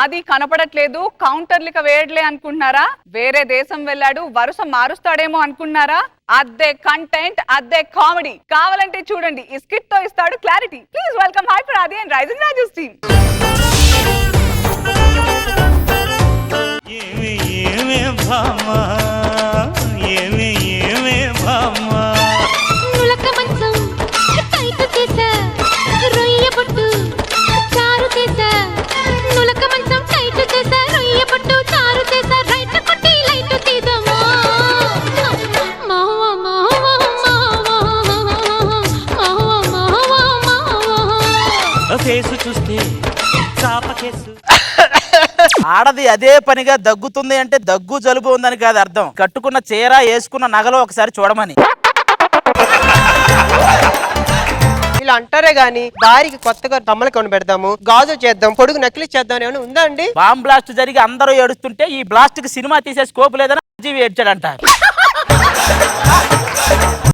ఆది కనపడట్లేదు, కౌంటర్లిక వేయట్లే అనుకుంటున్నారా? వేరే దేశం వెళ్ళాడు, వరుస మారుస్తాడేమో అనుకున్నారా? అదే కంటెంట్, అదే కామెడీ. కావాలంటే చూడండి, ఈ స్కిట్ తో ఇస్తాడు clarity. Please welcome hyper Aadi and rising Raju's team. ఆడది అదే పనిగా దగ్గుతుంది అంటే దగ్గు జలుబు ఉందని కాదు అర్థం. కట్టుకున్న చీర వేసుకున్న నగలు ఒకసారి చూడమని. ఇలా అంటారే గాని భార్యకి కొత్తగా కమ్మలు కొని పెడతాము, గాజు చేద్దాం, పొడుగు నకిలీ చేద్దాం ఏమైనా ఉందా అండి? బాంబ్ బ్లాస్ట్ జరిగి అందరూ ఏడుస్తుంటే ఈ బ్లాస్ట్ కి సినిమా తీసే స్కోప్ లేదని జీవి ఏడ్చాడంట.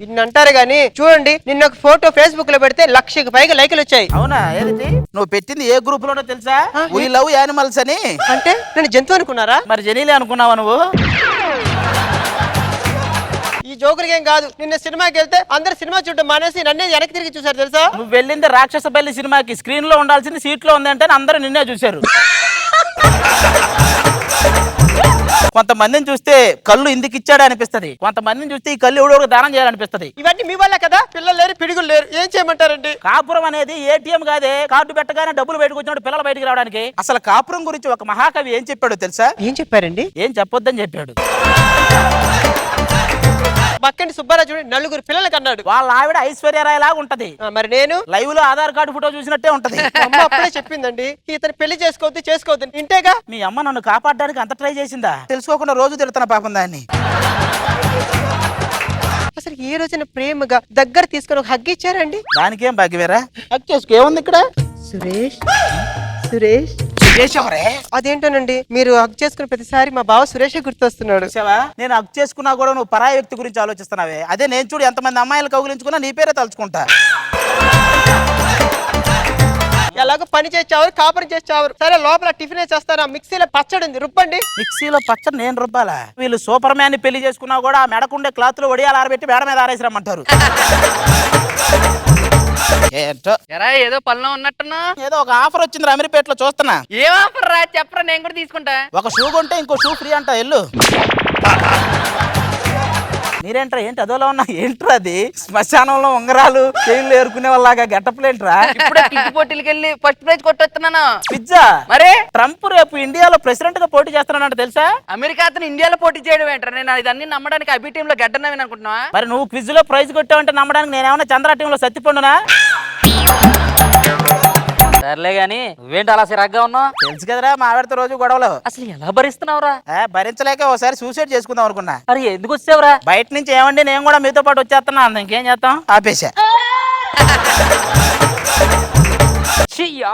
ఇన్ని అంటారు గాని చూడండి, నిన్న ఒక ఫోటో ఫేస్బుక్ లో పెడితే 1,00,000కి పైగా లైకులు వచ్చాయి. అవునా? ఏది నువ్వు పెట్టింది ఏ గ్రూప్ లోనో తెలుసా? వీ లవ్ యానిమల్స్ అని. అంటే నేను జంతువు అనుకున్నారా? మరి జనీలే అనుకున్నావా నువ్వు? ఈ జోకులకి ఏం కాదు. నిన్న సినిమాకి వెళ్తే అందరు సినిమా చూడడం మానేసి నన్నే వెనక్కి తిరిగి చూసారు తెలుసా? నువ్వు వెళ్ళింది రాక్షస బల్లి సినిమాకి. స్క్రీన్ లో ఉండాల్సింది సీట్ లో ఉంది అంటే అందరూ నిన్నే చూశారు. కొంతమందిని చూస్తే కళ్ళు ఇందుకు ఇచ్చాడు అనిపిస్తది, కొంతమందిని చూస్తే ఈ కళ్ళు ఎవడో దానం చేయాలనిపిస్తది. ఇవన్నీ మీ వల్ల కదా. పిల్లలు లేరు, పిడుగులు లేరు, ఏం చేయమంటారండి? కాపురం అనేది ఏటీఎం కాదే. కార్డు పెట్టగానే డబ్బులు బయటకు వచ్చినప్పుడు పిల్లలు బయటికి రావడానికి. అసలు కాపురం గురించి ఒక మహాకవి ఏం చెప్పాడో తెలుసా? ఏం చెప్పారండి? ఏం చెప్పొద్దని చెప్పాడు. పక్కంటి సుబ్బారావు చూడండి, 4 పిల్లలకి అన్నాడు. వాళ్ళ ఆవిడ ఐశ్వర్యరాయ్ లాగా ఉంటది. మరి నేను లైవ్ లో ఆధార్ కార్డు ఫోటో చూసినట్టే ఉంటది. అమ్మ అప్పుడే చెప్పిందండి, ఇతను పెళ్లి చేసుకోవద్దు ఇంటేగా. మీ అమ్మ నన్ను కాపాడడానికి అంత ట్రై చేసిందా? తెలుసుకోకుండా రోజు తిడుతున్న పాపం దాన్ని. అసలు ఏ రోజున ప్రేమగా దగ్గర తీసుకొని ఒక హగ్ ఇచ్చారండి? దానికేం భాగ్యవేరా? హగ్ చేసుకో, ఏముంది ఇక్కడ? సురేష్ సురేష్ అదేంటోనండి, మీరు హగ్ చేసుకున్న ప్రతిసారి మా బావ సురేషే గుర్తొస్తున్నాడు. నేను హగ్ చేసుకున్నా కూడా నువ్వు పరాయి వ్యక్తి గురించి ఆలోచిస్తున్నావే. అదే నేను చూడు, ఎంతమంది అమ్మాయిలు కౌగిలించుకున్నా నీ పేరే తలుచుకుంటా. ఎలాగో పని చేసేవారు, కాపురం చేసేవారు. సరే లోపల టిఫిన్ చేస్తారా? మిక్సీలో పచ్చడి ఉంది, రుబ్బండి. మిక్సీలో పచ్చడి నేను రుబ్బాలా? వీళ్ళు సూపర్ మ్యాన్ ని పెళ్లి చేసుకున్నా కూడా ఆ మెడకుండే క్లాత్ లో వడియాలు ఆరబెట్టి మేడ మీద ఆరేసిరమ్మంటారు. ఏంటో ఏదో పనిలో ఉన్నట్టున్నా. ఏదో ఒక ఆఫర్ వచ్చింది అమీర్పేటలో, చూస్తున్నా. ఏం ఆఫర్ రా చెప్పరా, నేను కూడా తీసుకుంటా. ఒక షూ కొంటే ఇంకో షూ ఫ్రీ అంట. ఎల్లు. మీరేంట్రా ఏంటి అదోలా ఉన్నా? ఏంట్రా అది? శ్మశానంలో ఉంగరాలు చైన్లు ఏరుకునే వాళ్ళగా గెటప్లేంట్రా? ఇప్పుడే క్విజ్ పోటీలకి వెళ్ళి ఫస్ట్ ప్రైజ్ కొట్టొస్తున్నాను. పిజ్జా? మరే ట్రంప్ రేపు ఇండియాలో ప్రెసిడెంట్ గా పోటీ చేస్తున్నానంట తెలుసా? అమెరికా అతను ఇండియాలో పోటీ చేయడం ఏంట్రా? నేను ఇదన్నీ నమ్మడానికి అభి టీమ్ లో గడ్డనవి అనుకుంటున్నా. మరి నువ్వు క్విజ్ లో ప్రైజ్ కొట్టావంటే నమ్మడానికి నేనేమన్నా చంద్ర టీమ్ లో సత్తిపండునా? సర్లే గాని నువ్వేంటి అలా సిరాగ్గా ఉన్నావు? తెలుసు కదరా మా ఆవిడతో రోజు గొడవలు. అసలు ఎలా భరిస్తున్నావురా? భరించలేక ఒకసారి సూసైడ్ చేసుకుందాం అనుకున్నా. అరే ఎందుకు వచ్చావురా? బయట నుంచి ఏమండి నేను కూడా మీతో పాటు వచ్చేస్తున్నా. ఇంకేం చేస్తాం, ఆపేసా.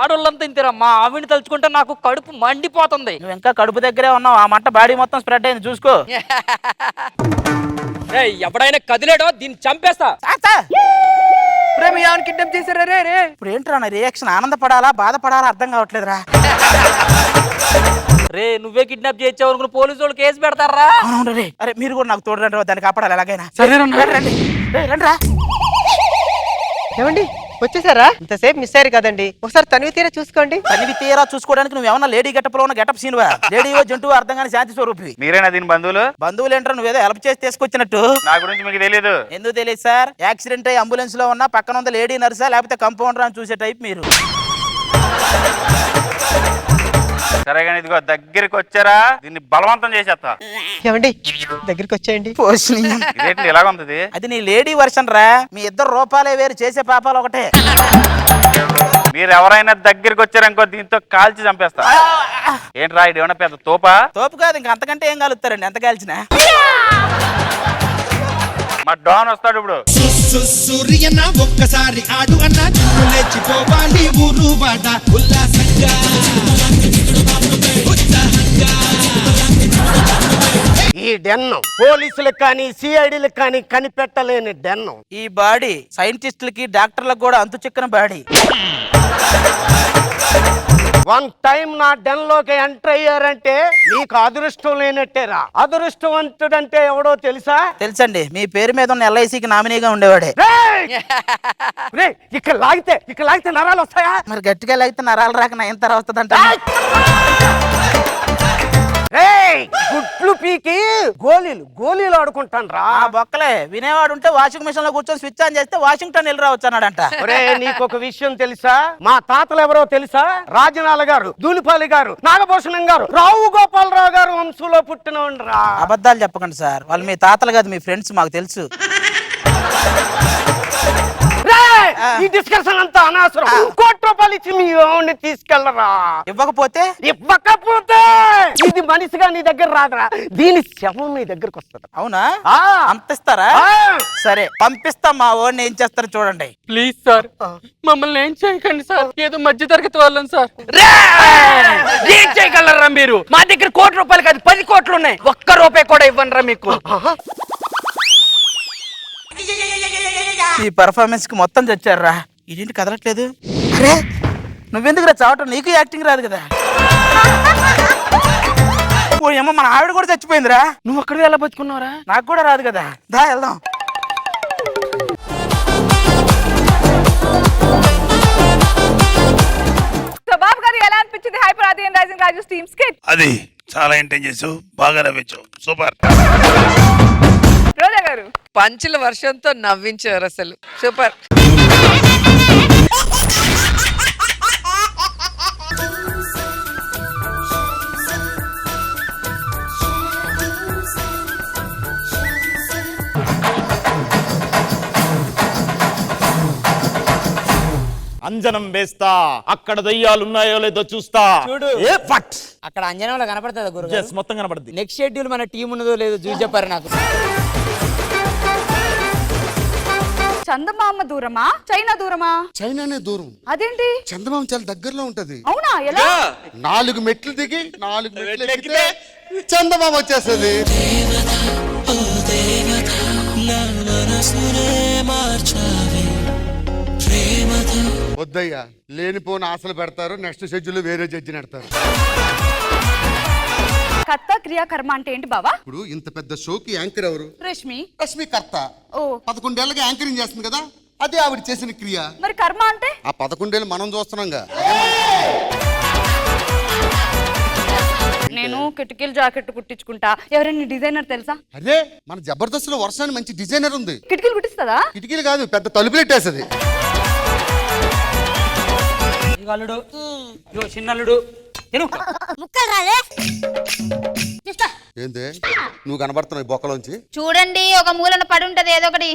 ఆడోళ్ళంతా ఇంతేరా, మా ఆవిని తలుచుకుంటే నాకు కడుపు మండిపోతుంది. నువ్వు ఇంకా కడుపు దగ్గరే ఉన్నావు, ఆ మంట బాడీ మొత్తం స్ప్రెడ్ అయింది చూసుకో. ఎప్పుడైనా కదిలేడో దీన్ని చంపేస్తా. కిడ్నాప్ చేశారా రే? ఇప్పుడు ఏంట్రా నా రియాక్షన్? ఆనందపడాలా బాధపడాలా అర్థం కావట్లేదురా. రే నువ్వే కిడ్నాప్ చేయొచ్చావు అనుకున్న పోలీసు వాళ్ళు కేసు పెడతారా? అరే మీరు కూడా నాకు తోడు, దాన్ని కాపాడాలి ఎలాగైనా. రండి. ఏమండి వచ్చేసారా? ఇంతసేపు మిస్ అయ్యారు కదండి, ఒకసారి తనివి తీరా చూసుకోండి. తనివి తీరా చూసుకోవడానికి నువ్వేమన్నా లేడీ గెటప్ లో ఉన్న గెటప్ సీనువా? లేడీవో జంతువు అర్థం కాని శాంతి స్వరూపి. మీరేనా దీని బంధువులు? బంధువులు ఏంటారు? నువ్వేదో హెల్ప్ చేసి తీసుకొచ్చినట్టు. నా గురించి మీకు తెలియదు. ఎందుకు తెలియదు సార్? యాక్సిడెంట్ అయ్యి అంబులెన్స్ లో ఉన్న పక్కన ఉన్న లేడీ నర్సా లేకపోతే కంపౌండర్ అని చూసే టైప్ మీరు. సరే కానీ ఇదిగో దగ్గరికి వచ్చారా దీన్ని బలవంతం చేసేస్తా. ఏమండి దగ్గరికి వచ్చేయండి. ఇదేంటి ఇలాగ ఉంది? అది నీ లేడీ వర్షన్ రా. మీ ఇద్దరు రూపాలే వేరు, చేసే పాపాలు ఒకటే. మీరు ఎవరైనా దగ్గరికి వచ్చారనుకో దీంతో కాల్చి చంపేస్తా. ఏంట్రా ఇది ఏమన్నా పెద్ద తోపా? తోపు కాదు, ఇంక అంతకంటే ఏం కాలుస్తారండి ఎంత కాల్చినా. మా డాన్ వస్తాడు ఇప్పుడు. ఒక్కసారి ఆడు అన్నా లేచిపోవాలి ఊరు బాట ఉల్లాసంగా. ఈ డెన్ను పోలీసులకు కానీ సిఐడీలకు కానీ కనిపెట్టలేని డెన్ను. ఈ బాడీ సైంటిస్టులకి డాక్టర్లకు కూడా అంతు చిక్కని బాడీ. వన్ టైం నా డెన్ లోకి ఎంటర్ అయ్యారంటే నీకు అదృష్టం లేనట్టేరా. అదృష్టవంతుడంటే ఎవడో తెలుసా? తెలుసండి, మీ పేరు మీద ఉన్న ఎల్ఐసికి నామినీగా ఉండేవాడే. ఇక్కడ లాగితే నరాలు వస్తాయా? మరి గట్టిగా లేకపోతే నరాలు రాక నయం తర్వాత వస్తుందంట. గుడ్లు పీకి గోళీలు ఆడుకుంటాను రా. ఆ బొక్కలే వినేవాడు ఉంటే వాషింగ్ మిషన్ లో కూర్చొని స్విచ్ ఆన్ చేస్తే వాషింగ్టన్ వెళ్ళి రావచ్చు అన్నాడంట. నీకు ఒక విషయం తెలుసా? మా తాతలు ఎవరో తెలుసా? రాజనాల గారు, దూలిపాలి గారు, నాగభూషణం గారు, రావు గోపాలరావు గారు వంశంలో పుట్టినరా. అబద్ధాలు చెప్పకండి సార్, వాళ్ళు మీ తాతలు కాదు, మీ ఫ్రెండ్స్, మాకు తెలుసు. ఈ డిస్కషన్ అంతా అనవసరం. ₹1 ఇచ్చి మీ ఓన్ని తీసుకెళ్ళరా. ఇవ్వకపోతే ఇది మనిషిగా నీ దగ్గర రాదురా, దీని శవం నీ దగ్గరకు వస్తుంది. అవునా? పంపిస్తారా? సరే పంపిస్తాం. మా ఓడిని ఏం చేస్తారో చూడండి. ప్లీజ్ సార్, మమ్మల్ని ఏం చేయకండి సార్, ఏదో మధ్య తరగతి వాళ్ళం సార్. ఏం చేయగలరా మీరు? మా దగ్గర ₹1 కాదు 10 కోట్లు ఉన్నాయి, ₹1 కూడా ఇవ్వనరా మీకు. ఈ పర్ఫార్మెన్స్ కి మొత్తం చచ్చారా? ఇదేంటి కదలట్లేదు? అరే నువ్వెందుకు రా చావటం? నీకు యాక్టింగ్ రాదు కదా? ఏమో మన ఆవిడ కూడా చచ్చిపోయిందిరా. నువ్వు అక్కడ ఎలా బతుకున్నావురా? నాకు కూడా రాదు కదా. దా వెళ్దాం. సో బాబు గారు ఎలా అనిపించింది Hyper Aadi and Rising Raju team skit? అది చాలా ఎంటైన్ చేసావు, బాగా నవ్వించావు, సూపర్. రోజా గారు పంచుల వర్షంతో నవ్వించారు, అసలు సూపర్. అంజనం వేస్తా, అక్కడ దయ్యాలున్నాయో లేదో చూస్తా. చూడు అక్కడ అంజనంలో కనపడుతుంది గురు. మొత్తం కనపడుద్ది. నెక్స్ట్ షెడ్యూల్ మన టీం ఉన్నదో లేదో చూసి చెప్పారు నాకు. చందమామ దూరమా చైనా దూరమా? చైనానే దూరం. అదేంటి? చందమామ చాలా దగ్గరలో ఉంటది. అవునా? ఎలా? 4 మెట్లు దిగి 4 మెట్లు ఎక్కితే చందమామ వచ్చేస్తుంది. వద్దయ్యా, లేనిపోని ఆశలు పెడతారు, నెక్స్ట్ షెడ్యూల్ వేరే జడ్జి నెడతారు. కర్త క్రియా కర్మ అంటే ఏంటి బావా? ఇప్పుడు ఇంత పెద్ద షోకి యాంకర్ ఎవరు? రష్మి కర్త. 11 ఏళ్ళకి యాంకరింగ్ చేస్తుంది కదా, అదే ఆవిడ చేసిన క్రియ. మరి కర్మ అంటే? ఆ 11 ఏళ్ళు మనం చూస్తున్నాంగా. నేను కిటికీలు జాకెట్ కుట్టించుకుంటా. ఎవరైనా డిజైనర్ తెలుసా? అరే మన జబర్దస్త్ లో వర్షాన్ని మంచి డిజైనర్ ఉంది. కిటికీలు కుట్టిస్తుందా? కిటికీలు కాదు, పెద్ద తలుపులెట్టేస్తుంది. చిన్నల్లుడు ఏంది నువ్వు కనబడుతున్నావు బొక్కలోంచి? చూడండి, ఒక మూలన పడి ఉంటది ఏదో ఒకటి.